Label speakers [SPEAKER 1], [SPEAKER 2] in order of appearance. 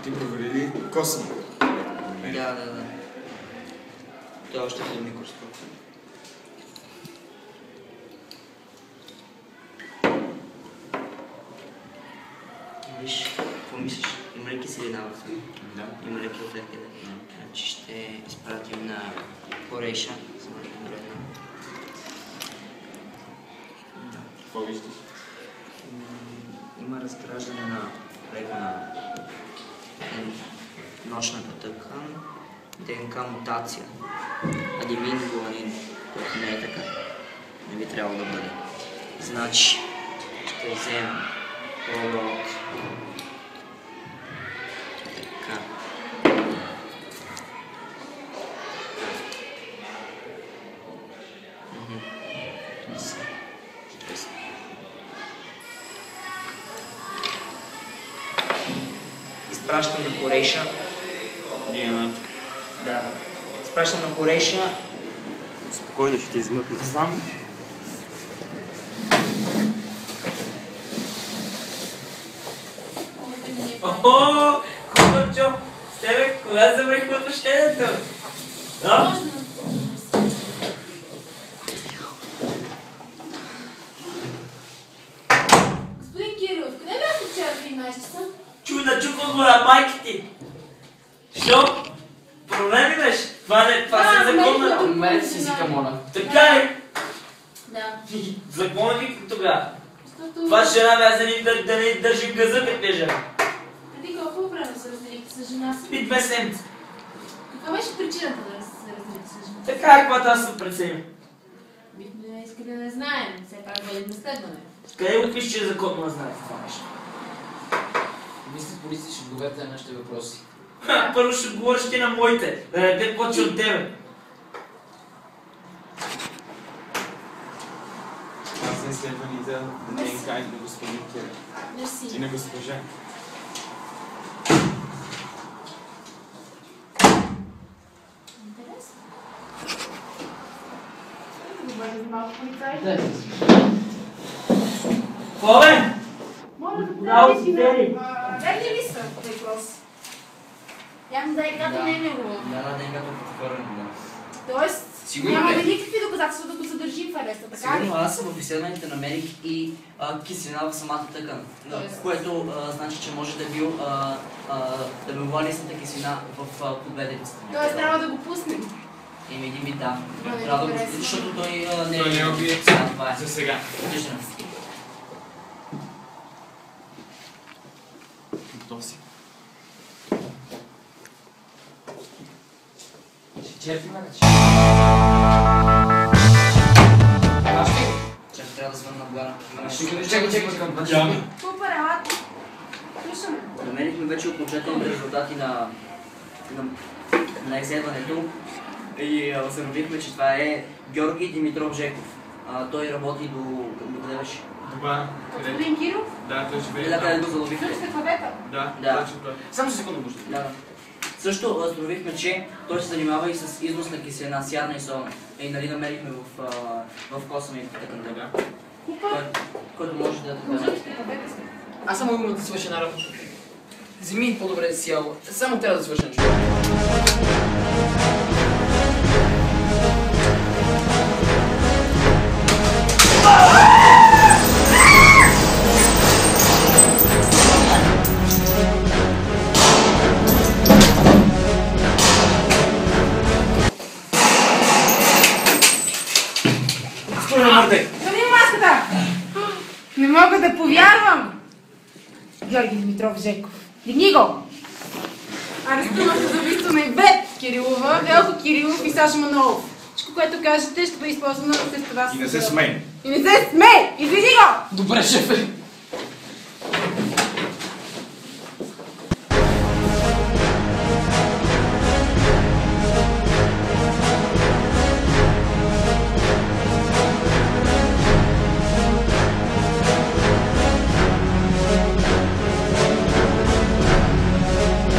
[SPEAKER 1] Ти провери ли косъм?
[SPEAKER 2] Да. Той още е микроскоп. Виж, какво мислиш? Има ли киселина в това?
[SPEAKER 1] Да.
[SPEAKER 2] Има ли килоклетки? Значи ще изпратим на Хорейша.
[SPEAKER 1] Какво виждаш?
[SPEAKER 2] Има разграждане на нощната тъкан, ДНК мутация, адемин, гуанин, което не е така. Не би трябвало да бъде. Значи, ще вземем проба от така. Изпращам на Хорейша. Да. Изпращам на Хорейша.
[SPEAKER 3] Спокойно ще ти измъкна.
[SPEAKER 2] Знам.
[SPEAKER 4] Охо! Хубавчо! С тебе кога завърхва отношението? Да?
[SPEAKER 5] Господин Кирилов, къде бяхте вчера в 11 часа?
[SPEAKER 4] Чуй да чукват го на майки ти! Що? Проблем ли беше? Това се законно.
[SPEAKER 6] Мерете си езика, моля.
[SPEAKER 4] Така ли?
[SPEAKER 5] Да.
[SPEAKER 4] Законно викам тогава.
[SPEAKER 5] Защото...
[SPEAKER 4] Това жена бе, да не държи газа, като е жена.
[SPEAKER 5] Преди колко време се разделихте с жена си?
[SPEAKER 4] И 2 седмици.
[SPEAKER 5] Каква беше причината да се разделите с жена си?
[SPEAKER 4] Така е, каквато аз се преценя.
[SPEAKER 5] Бихме искали да не знаем, все пак бъдем разследване.
[SPEAKER 4] Къде го пише, че е законно да знаете това нещо?
[SPEAKER 6] Мисля, полиция ще отговорите на нашите въпроси.
[SPEAKER 4] Първо ще отговориш ти на моите, да не те почи от тебе.
[SPEAKER 1] Това са изследваните на ДНК и на господин Кирил.
[SPEAKER 5] Мерси.
[SPEAKER 1] И на госпожа.
[SPEAKER 5] Интересно. Добре, малко полицай.
[SPEAKER 6] Да.
[SPEAKER 4] Какво бе?
[SPEAKER 5] Моля да
[SPEAKER 4] Браво,
[SPEAKER 5] подадеш и
[SPEAKER 4] Сидери.
[SPEAKER 5] на... Верни ли са въпрос? Явно ДНК-то не е негово.
[SPEAKER 2] Да, ДНК-то е потвърдено, да.
[SPEAKER 5] Тоест,
[SPEAKER 6] Сигурно
[SPEAKER 5] няма
[SPEAKER 6] ли?
[SPEAKER 5] никакви доказателства да го задържим в ареста, така ли?
[SPEAKER 2] Сигурно аз в изследването намерих и киселина в самата тъкан, което значи, че може да бил да била листната киселина в подведеницата.
[SPEAKER 5] Тоест трябва да го пуснем.
[SPEAKER 2] Един вид, да.
[SPEAKER 5] Това не е
[SPEAKER 2] Трябва да го
[SPEAKER 5] интересно.
[SPEAKER 2] защото той не
[SPEAKER 1] Той не е обект.
[SPEAKER 2] Да, това е.
[SPEAKER 1] За сега.
[SPEAKER 2] Виждам.
[SPEAKER 1] Готов си.
[SPEAKER 6] Ще черпим, вече.
[SPEAKER 2] Чакай, трябва да звънна на Богдана.
[SPEAKER 6] Чакай към
[SPEAKER 5] Супер, елате. Слушаме.
[SPEAKER 2] Намерихме вече окончателните резултати на изследването и установихме, че това е Георги Димитров Жеков. Той работи до къде беше?
[SPEAKER 1] Добре. Къде?
[SPEAKER 5] Господин Киров?
[SPEAKER 1] Да, той живее.
[SPEAKER 2] Да, къде го заловихме?
[SPEAKER 5] Слушате кладета.
[SPEAKER 1] Да,
[SPEAKER 2] Да.
[SPEAKER 1] точно това.
[SPEAKER 6] Само секунда, може.
[SPEAKER 2] Да. Също установихме, че той се занимава и с износ на киселина, сярна и солна. И нали намерихме в косъм и така нататък. Който може да
[SPEAKER 5] Слушате кладета сте.
[SPEAKER 6] Аз само имам да свърша една работа. Вземи по-добре да си ял. Само трябва да свърша нещо.
[SPEAKER 5] Намери маската! Не мога да повярвам! Георги Димитров Жеков. Дигни го! Арестувахте за убийство на Ивет Кирилова, Велко Кирилов и Саша Манолов. Всичко, което кажете, ще бъде използвано срещу вас.
[SPEAKER 1] И не се смей.
[SPEAKER 5] И не се смей! Извини го!
[SPEAKER 6] Добре, шефе.